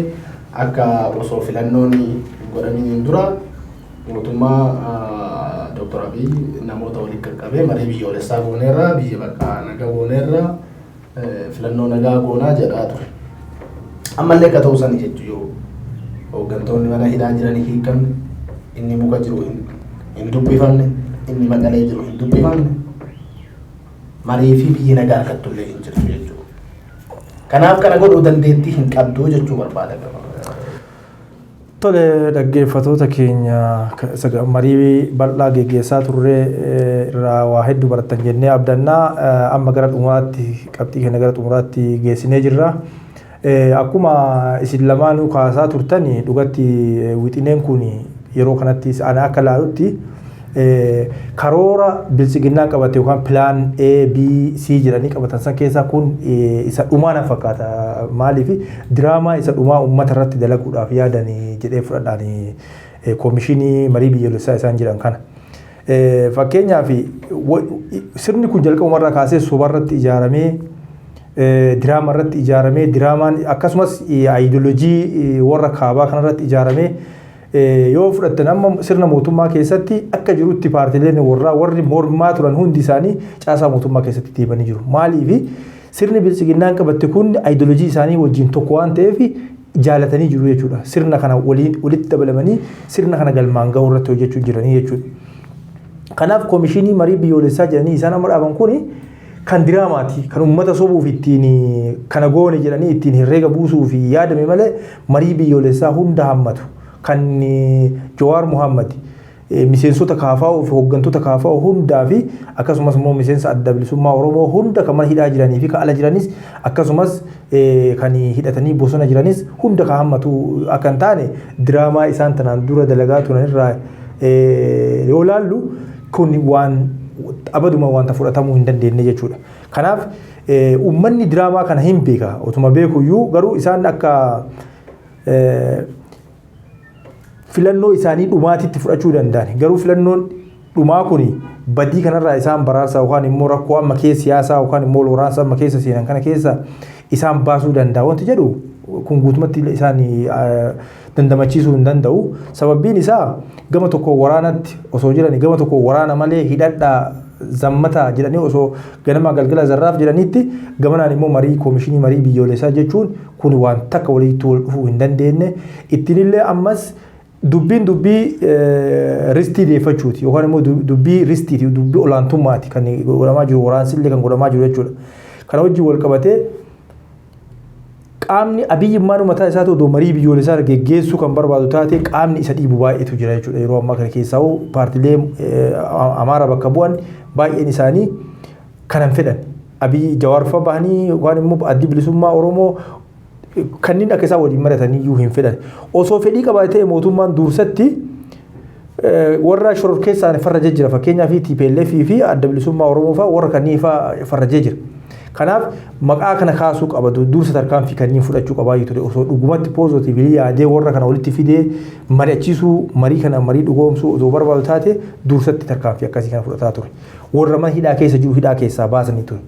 akka osoo filannoon godhamiin dura mootummaa Dr. Abiy namoota waliin qaqqabee marii biyyoolessaa gooneerra biyya bakka nagaa gooneerra filannoo nagaa goonaa jedhaa ture. Ammallee akka ta'uu sanii jechuun yoo hooggantoonni mana hidhaa jiranii hiikamne inni muka jiru hin dubbifamne inni Maqalee jiru hin dubbifamne marii fi biyyi nagaa argattullee hin jirtu jechuudha. Kanaaf kana godhuu dandeettii hin qabdu jechuu barbaada qaba. Tole dhaggeeffatoota keenya marii bal'aa geggeessaa turre irraa waa hedduu barattan jennee abdannaa amma gara xumuraatti qabxii keenya gara xumuraatti geessinee jirra. Akkuma isin lamaanuu kaasaa turtani dhugatti wixineen kun yeroo kanatti ana akka laalutti karoora bilchiginnaa qabate yookaan pilaan A, B, C jedhanii qabatan san keessaa kun isa dhumaa na fakkaata. Maaliif diraamaa isa dhumaa uummata irratti dalaguudhaaf yaadanii jedhee fudhadhaan koomishinii marii biyyoolessaa isaan jedhan kana. Fakkeenyaaf sirni kun jalqabumarraa kaasee sobarratti ijaaramee diraamaa irratti ijaaramee diraamaan akkasumas aayidolojii warra kaabaa kanarratti ijaaramee yoo fudhattan amma sirna mootummaa keessatti akka jirutti paartileen warri mormaa turan hundi isaanii caasaa mootummaa keessatti deebanii jiru. Maaliif sirni bilchiginnaan qabatte kun aayidolojii isaanii wajjin tokko waan ta'eef jaalatanii jiru jechuudha. Sirna kana walitti dabalamanii sirna kana galmaan gahuu irratti hojjechuu jiranii jechuudha. Kanaaf koomishinii marii biyyoolessaa jedhanii isaan amma dhaaban kuni kan diraamaati kan uummata sobuuf ittiin kana goone jedhanii ittiin herreega buusuuf yaadame malee marii biyyoolessaa hunda hammatu kan Jawaar Muhammad miseensota KFO fi hooggantoota KFO hundaa fi akkasumas immoo miseensa adda bilisummaa Oromoo hunda kan mana hidhaa jiranii fi kan ala jiranis akkasumas kan hidhatanii bosona jiranis hunda kan hammatu akka hin taane diraamaa isaan tanaan dura dalagaa turan irraa yoo laallu kun waan abaduma wanta fudhatamuu hin dandeenye jechuudha. Kanaaf uummanni diraamaa kana hin beeka otuma beekuyyuu garuu isaan akka filannoo isaanii dhumaatitti fudhachuu danda'an. Garuu filannoon dhumaa kuni badii kanarraa isaan baraarsa yookaan immoo rakkoo amma keessa siyaasaa yookaan immoo waraansa amma keessa seenan kana keessa isaan baasuu danda'a wanti jedhu kun guutumatti isaan dandamachiisuu hin danda'u. Sababbiin isaa gama tokko waraanatti osoo jiranii gama tokko waraana malee hidhadhaa zammata jedhanii osoo ganama galgala zarraaf jedhaniitti gamanaan immoo marii koomishinii marii biyyoolessaa jechuun kun waan takka walitti wal dhufuu hin dandeenye ittiinillee ammas dubbiin dubbii ristii deeffachuuti yookaan immoo dubbii ristiiti dubbii olaantummaati kan godhamaa jiru waraansillee kan godhamaa jiru jechuudha. Kana wajjin wal qabatee qaamni abiyyummaan mataa isaatu odoo marii biyyoolessaa geggeessuu kan barbaadu taate qaamni isa dhiibu baay'eetu jira jechuudha. Yeroo ammaa kana keessaa paartilee Amaara bakka bu'an baay'een isaanii kanan fedhan. Abiyyi Jawaarfa bahanii yookaan immoo addi bilisummaa Oromoo kanneen akka isaa waliin maratanii iyyuu hin fedhan. Osoo fedhii qabaatee mootummaan dursatti warra shororkeessaan farrajee jira. Fakkeenyaaf TPLF fi adda bilisummaa Oromoo fa'aa warra kanneen fa'aa farrajee jira. Kanaaf maqaa kana kaasuu qaba dursa tarkaanfii kanneen fudhachuu qabaa ture osoo dhugumatti poozitiivii yaadee warra kana walitti fidee mari'achiisuu marii kana marii dhugoomsuu osoo barbaadu taate dursatti tarkaanfii akkasii kana fudhataa ture. Warra mana hidhaa keessa jiru hidhaa keessaa baasanii ture.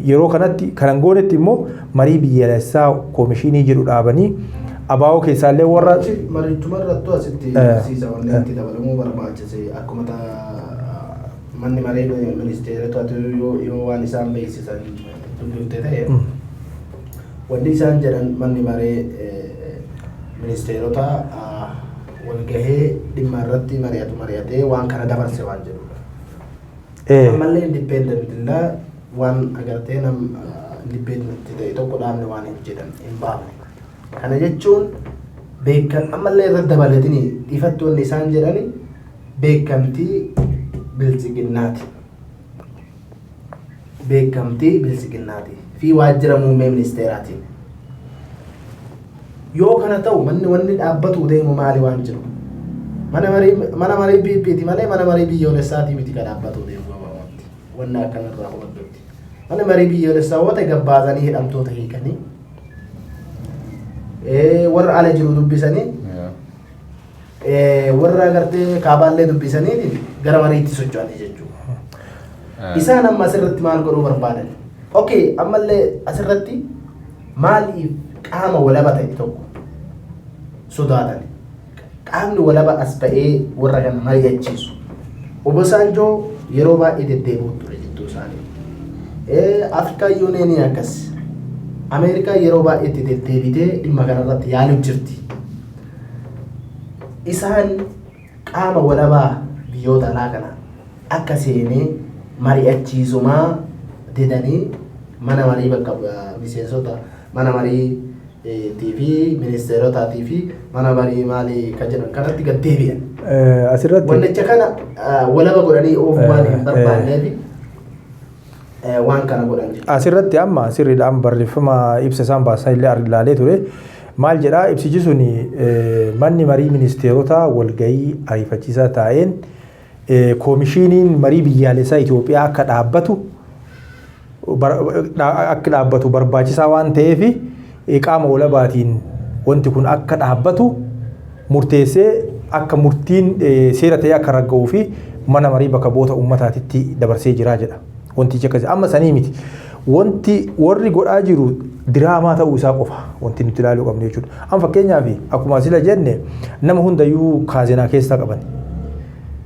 Yeroo kanatti kanan goonetti immoo marii biyyoolessaa koomishinii jedhu dhaabanii abaa'oo keessaallee warra marichuma irratti asitti siisa wanni itti dabalamuu barbaachise akkuma manni maree ministeerota yoo waan isaan beeksisan dubbifte ta'e wanni isaan jedhan manni maree ministeerota walgahee dhimma irratti mari'atee waan kana dabarse waan jedhudha. Ammallee indipendentilla waan agartee nam indipendenti ta'e tokko dhaabne waan hin jedhan hin baafne. Kana jechuun beekan ammallee irratti dabalatanii ifattoonni isaan jedhani beekamtii bilchiginnaati. Beekamtii bilchiginnaati fi waajjira muummee ministeeraati. Yoo kana ta'u manni wanni dhaabbatu deemu maali waan jiru? Mana marii BBT malee mana marii biyyoolessaati miti kan dhaabbatu deemu gabaabatti. Wanni akkanarraa hubachuutti. Mana marii biyyoolessaa wata gabbaasanii hidhamtoota hiikanii warra ala jiru dubbisanii warra agartee kaabaallee dubbisanii gara mariitti socho'anii jechuudha. Isaan amma asirratti maal godhuu barbaadan? Okay, ammallee asirratti maaliif qaama walaba ta'e tokko sodaatan? Qaamni walaba as ba'ee warra kana mari'achiisu. Obbo Saanjoo yeroo baay'ee deddeebi'u ture jechuun isaanii. Afrikaan Yuuniyeenii akkas. Ameerikaa yeroo baay'eetti deddeebitee dhimma kanarratti yaaluu jirti. Isaan qaama walabaa biyyoota alaa kana akka seenee mari'achiisumaa didanii mana marii bakka miseensota mana marii TV ministeerotatii fi mana marii maalii kan jedhan kanatti gad deebi'an. Asirratti wannicha kana walaba godhanii oofumaan hin barbaanneef waan kana godhan jiru. Asirratti amma sirriidhaan barreeffama ibsa isaan baasan illee ilaalee ture. Maal jedhaa ibsichi suni manni marii ministeerota walgahii ariifachiisaa taa'een koomishiniin marii biyyaalessaa Itoophiyaa akka dhaabbatu barbaachisaa waan ta'eef qaama walabaatiin wanti kun akka dhaabbatu murteessee akka murtiin seera ta'ee akka ragga'uu fi mana marii bakka bu'oota uummataatitti dabarsee jira jedha. Wanti akkasii amma sanii miti. Wanti warri godhaa jiru diraamaa ta'uu isaa qofa wanti nuti ilaaluu qabnu jechuudha. Amma fakkeenyaaf akkuma sila jenne nama hundayyuu kaazeenaa keessaa qaban.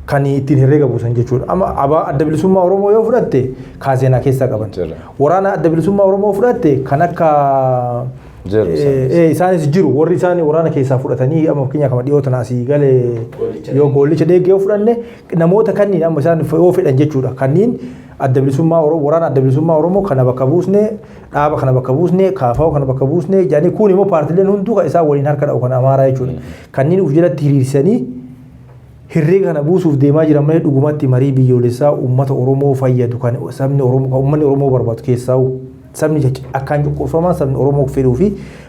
Kan ittiin herreega buusan jechuudha. Amma adda bilisummaa Oromoo yoo fudhatte kaazeenaa keessaa qaban. Waraana adda bilisummaa Oromoo fudhatte kan akka isaanis jiru warri isaanii waraana keessaa fudhatanii amma fakkeenyaaf kama dhiyoo tanaa asii galee yoo goollicha deeggee yoo fudhanne namoota kanniin amma isaan yoo fedhan jechuudha. Kanniin adda bilisummaa Oromoo waraana adda bilisummaa Oromoo kana bakka buusne dhaaba kana bakka buusne kaafaa kana bakka buusne jedhanii kun immoo paartileen hunduu kan isaan waliin harka dha'u kan Amaaraa jechuudha. Kanniin uf jalatti hiriirsanii herreega kana buusuuf deemaa jiran malee dhugumatti marii biyyoolessaa uummata Oromoo fayyadu kan sabni Oromoo uummanni Oromoo barbaadu keessaa sabni akkaan cuqqoofamaan sabni Oromoo fedhuu fi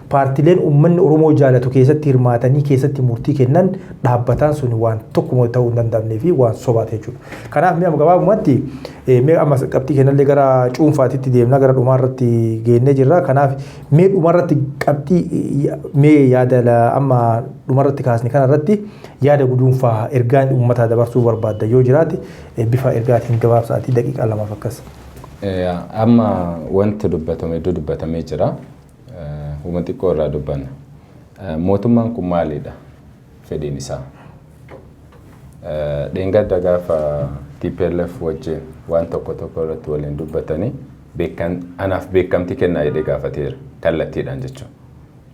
paartileen uummanni Oromoo jaalatu keessatti hirmaatanii keessatti murtii kennan dhaabbataan sun waan tokkuma ta'uu hin danda'amnee fi waan sobaate jechuudha. Kanaaf mee amma gabaabumatti mee amma qabxii kennallee gara cuunfaatitti deemnaa gara dhumaarratti geennee jirra. Kanaaf mee dhumarratti qabxii mee yaada amma dhumarratti kaasne kanarratti yaada guduunfaa ergaan uummataa dabarsuu barbaadda yoo jiraate bifa ergaatiin gabaabsaatii daqiiqaa lamaaf akkas. Amma wanti dubbatamee jira. Uma xiqqoo irraa dubbanna. Mootummaan kun maalidha? Fedhiin isaa. Dheengadda gaafa TPLF wajjin waan tokko irratti waliin dubbatanii anaaf beekamtii kennaa jedhee gaafateera kallattiidhaan jechuudha.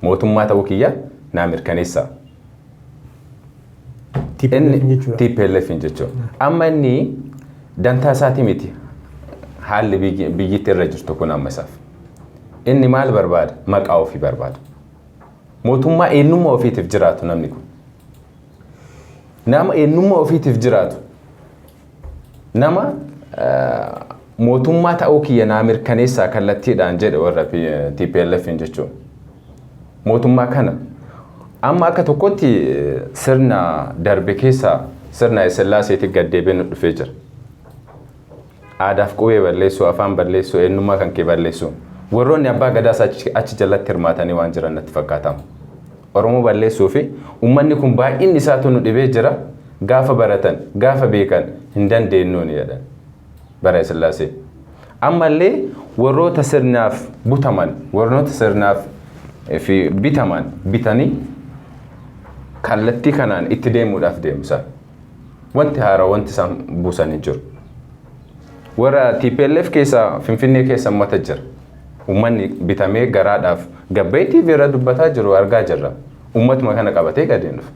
Mootummaa ta'uu kiyya naa mirkaneessaa. TPLF jechuudha. Amma inni dantaa isaatii miti. Haalli biyyittii irra jirtu kun amma isaaf. Inni maal barbaada? Maqaa ofii barbaada. Mootummaa eenyummaa ofiitiif jiraatu namni kun. Nama eenyummaa ofiitiif jiraatu. Nama mootummaa ta'uu kiyya naa mirkaneessaa kallattiidhaan jedhe warra TPLF jechuun. Mootummaa kana amma akka tokkotti sirna darbe keessaa sirna Sillaaseetti gaddeebee nu dhufee jira. Aadaaf qubee balleessuu, afaan balleessuu, eenyummaa kan kee balleessuu. Warroonni abbaa gadaas achi jalatti hirmaatanii waan jiran natti fakkaatama. Oromoo balleessuu fi uummanni kun baay'inni isaatu nu dhibee jira. Gaafa baratan, gaafa beekan hin dandeenyuun jedhan bara Sillaasee. Ammallee warroota sirnaaf butaman, warroota sirnaaf fi bitaman bitanii kallattii kanaan itti deemuudhaaf deemsa. Wanti haaraa wanti isaan buusanii jiru. Warra TPLF keessa Finfinnee keessa uummata jira. Uummanni bitamee garaadhaaf gabbeetii bira dubbataa jiru argaa jirra. Uummatuma kana qabatee gadi dhufu.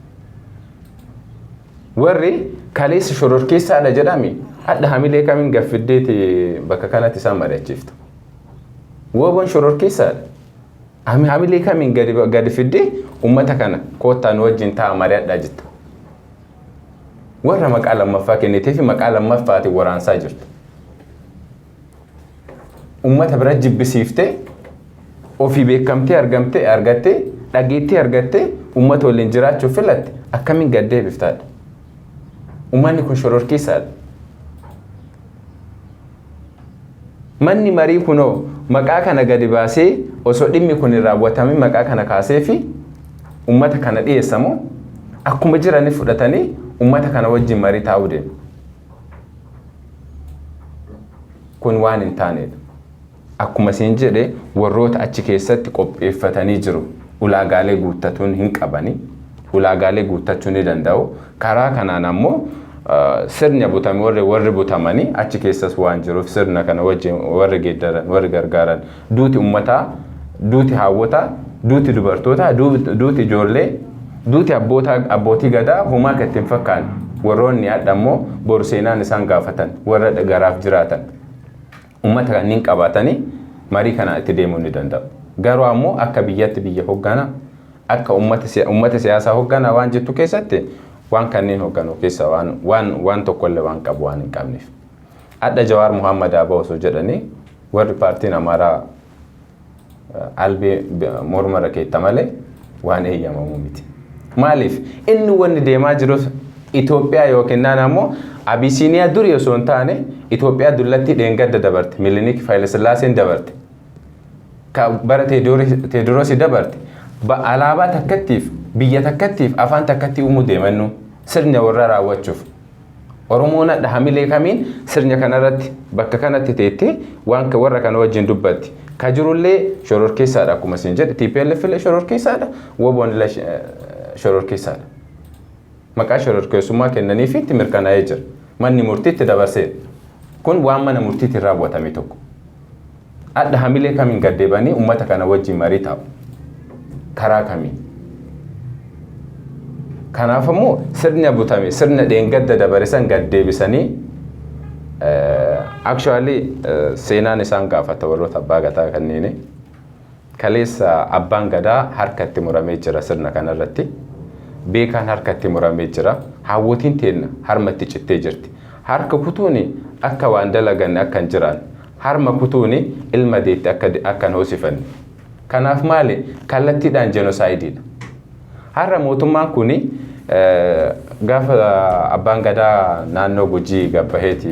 Warri kaleessa shororkeessaadha jedhame adda hamilee kamiin gaffiddeeti bakka kanatti isaan mari'achiiftu. Woboon shororkeessaadha. Hamilee kamiin gadi fiddee uummata kana koottaan wajjin ta'a mari'adhaa jirta. Warra maqaa lammaffaa kennitee fi maqaa lammaffaatiin waraansaa jirtu. Uummata bira jibbisiiftee ofii beekamtee argattee dhageettii argattee uummata waliin jiraachuuf filatte akkamiin gaddee biftaadha. Uummanni kun shororkeessaadha. Manni marii kunoo maqaa kana gadi baasee osoo dhimmi kun hin raawwatamin maqaa kana kaasee fi uummata kana dhiyeessamoo akkuma jiranii fudhatanii uummata kana wajjin marii taa'uu deemu. Kun waan hin taanedha. Akkuma isin jedhe warroota achi keessatti qopheeffatanii jiru. Ulaagaalee guuttatuun hin qabani. Ulaagaalee guuttachuu ni danda'u. Karaa kanaan ammoo sirna butame warri butamanii achi keessas waan jiruuf sirna kana wajjin warri geeddaran warri gargaaran duuti uummataa, duuti hawwataa, duuti dubartootaa, duuti ijoollee, duuti abbootii gadaa homaa kan ittiin fakkaanne. Warroonni adda ammoo boru seenaan isaan gaafatan warra garaaf jiraatan. Uummata kanneen qabatanii marii kana itti deemuu ni danda'u. Garuu ammoo akka biyyatti biyya hoogganaa akka uummata siyaasaa hoogganaa waan jettu keessatti waan kanneen hoogganu keessa waan tokkollee waan qabu waan hin qabneef. Adda Jawaar Muhammad Abaa osoo jedhanii warri paartiin Amaaraa albee morma rakeetta malee waan eeyyamamu miti. Maaliif inni wanni deemaa jirus Itoophiyaa yookiin naannoo Abisiiniyaa durii osoo hin taane Itoophiyaa dullatti dheengadda dabarte Milinik Fayilasillaaseen dabarte ka bara Teedoroosi dabarte alaabaa takkattiif biyya takkattiif afaan takkatti uumuu deemannu sirna warra raawwachuuf Oromoon adda hamilee kamiin sirna kanarratti bakka kanatti teettee waan warra kana wajjin dubbatti ka jirullee shororkeessaadha akkuma isin jedhe TPLF illee shororkeessaadha WBOn illee shororkeessaadha maqaa shororkeessummaa kennanii fi itti mirkanaa'ee jira manni murtiitti dabarsee kun waan mana murtiitti raawwatame tokko adda hamilee kamiin gaddeebanii uummata kana wajjin marii taa'u karaa kamiin kanaaf ammoo sirna butame sirna dheengadda dabarsan gaddeebisanii actually seenaan isaan gaafata warroota abbaa gadaa kanneen kaleessa abbaan gadaa harkatti muramee jira sirna kanarratti beekaan harkatti muramee jira hawwotiin teenna harmatti cittee jirti harka kutuuni akka waan dalagan akka hin jiraan harma kutuuni ilma deetti akka hoosifanne kanaaf maali kallattiidhaan genocideedha har'a mootummaan kuni gaafa abbaan gadaa naannoo Gujii gabbaheeti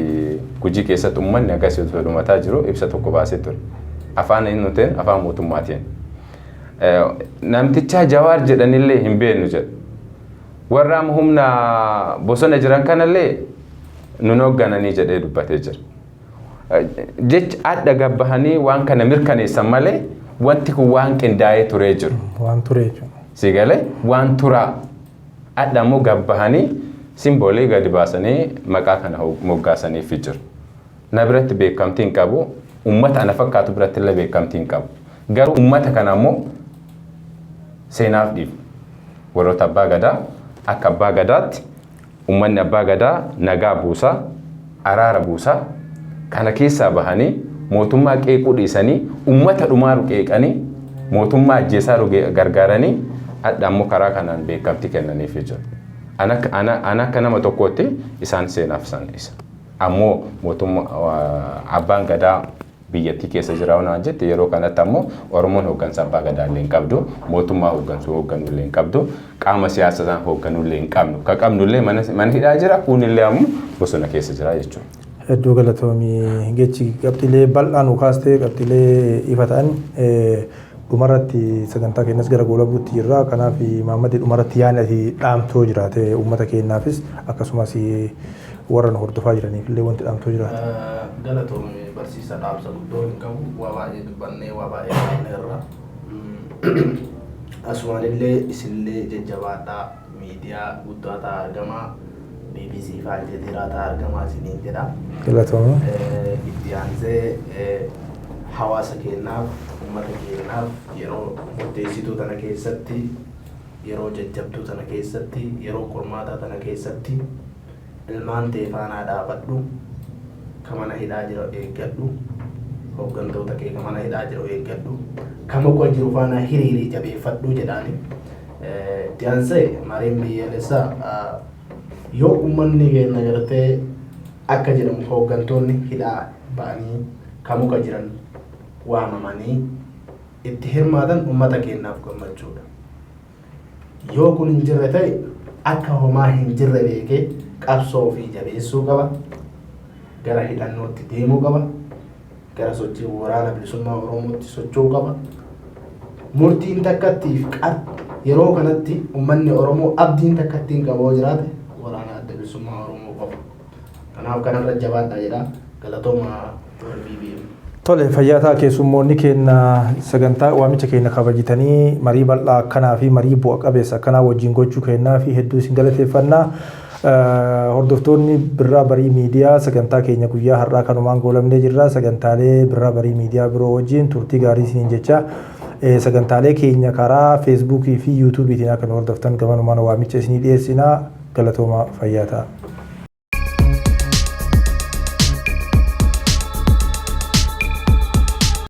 Gujii keessatti uummanni akkasitti dhumataa jiru ibsa tokko baasee ture afaan inni nuteen afaan mootummaatiin namticha Jawaar jedhanillee hin beeknu jedhu warra humna bosona jiran kanallee nun hooggananii jedhee dubbatee jira jecha adda gabbahanii waan kana mirkaneessan malee wanti kun waan qindaa'ee turee jiru waan turee jiru sigalee waan turaa adda ammoo gabbahanii simboolii gadi baasanii maqaa kana moggaasaniif jiru na biratti beekamtiin qabu ummata ana fakkaatu biratti illee beekamtiin qabu garuu ummata kana ammoo seenaaf dhiibu warroota abbaa gadaa akka abbaa gadaatti ummanni abbaa gadaa nagaa buusaa araara buusaa kana keessaa bahanii mootummaa qeequu dhiisanii ummata dhumaa ruqeeqanii mootummaa ajjeesaa gargaaranii adda ammoo karaa kanaan beekamtii kennaniif jiru ana akka nama tokkootti isaan seenaaf san isa ammoo mootummaa abbaan gadaa biyyattii keessa jira waan jette yeroo kanatti ammoo Oromoon hooggansa abbaa gadaa illee hin qabdu mootummaa hoogganuu illee hin qabdu qaama siyaasaa hoogganuu illee hin qabnu ka qabnu illee mana hidhaa jira kun illee ammoo bosona keessa jira jechuudha. Hedduu galatoomii geechi qabxiilee bal'aan ukaastee qabxiilee ifa ta'an dhumarratti sagantaa keenyas gara goolabuutti jirra kanaaf Maammadii dhumarratti yaadni dhaamtoo jiraate uummata keenyaafis akkasumas warra nu hordofaa jiraniif illee wanti dhaamtoo jiraate. Galatoomii barsiisa dhaamsa guddoo hin qabu waa baay'ee dubbannee waa baay'ee irra asumaan illee isinillee jajjabaadhaa miidiyaa guddaa argamaa BBC fa'aa jedheeraata argamaa isiniin jedha. Galatoomii. Itti aansee hawaasa keenyaaf uummata keenyaaf yeroo murteessituu tana keessatti yeroo jajjabduu tana keessatti yeroo qormaataa tana keessatti ilmaan ta'e faanaa dhaabadhu ka mana hidhaa jiru eeggadhu hooggantoota kee ka mana hidhaa jiru eeggadhu kama kwa jiru faanaa hiriirii jabeeffadhu jedhaani. Itti aansee mariin biyyaalessaa yoo uummanni keenya gartee akka jedhamu hooggantoonni hidhaa ba'anii kamuka jiran waamamanii itti hirmaatan uummata keenyaaf gammachuudha. Yoo kun hin jirre ta'e akka homaa hin jirre beekee qabsoo fi jabeessuu qaba. Gara hidhannootti deemuu qaba. Gara sochii waraana bilisummaa Oromootti socho'uu qaba. Murtiin takkattiif yeroo kanatti uummanni Oromoo abdiin takkattiin qaboo jiraate waraana adda bilisummaa Oromoo qofa. Kanaaf kanarra jabaadhaa jedha galatooma BBM. Tole fayyaataa keessummoonni keenya sagantaa waamicha keenya kabajitanii marii bal'aa akkanaa fi marii bu'a qabeessa akkanaa wajjin gochuu kennaa fi hedduu isin galateeffannaa. Hordoftoonni Birraa Barii Miidiyaa sagantaa keenya guyyaa har'aa kanumaan goolamnee jirra. Sagantaalee Birraa Barii Miidiyaa biroo wajjin turtii gaarii isiniin jecha sagantaalee keenya karaa Feesbuukii fi Yuutuubiitiin akka nu hordoftan gamanumaan waamicha isinii dhiyeessinaa. Galatooma fayyaataa.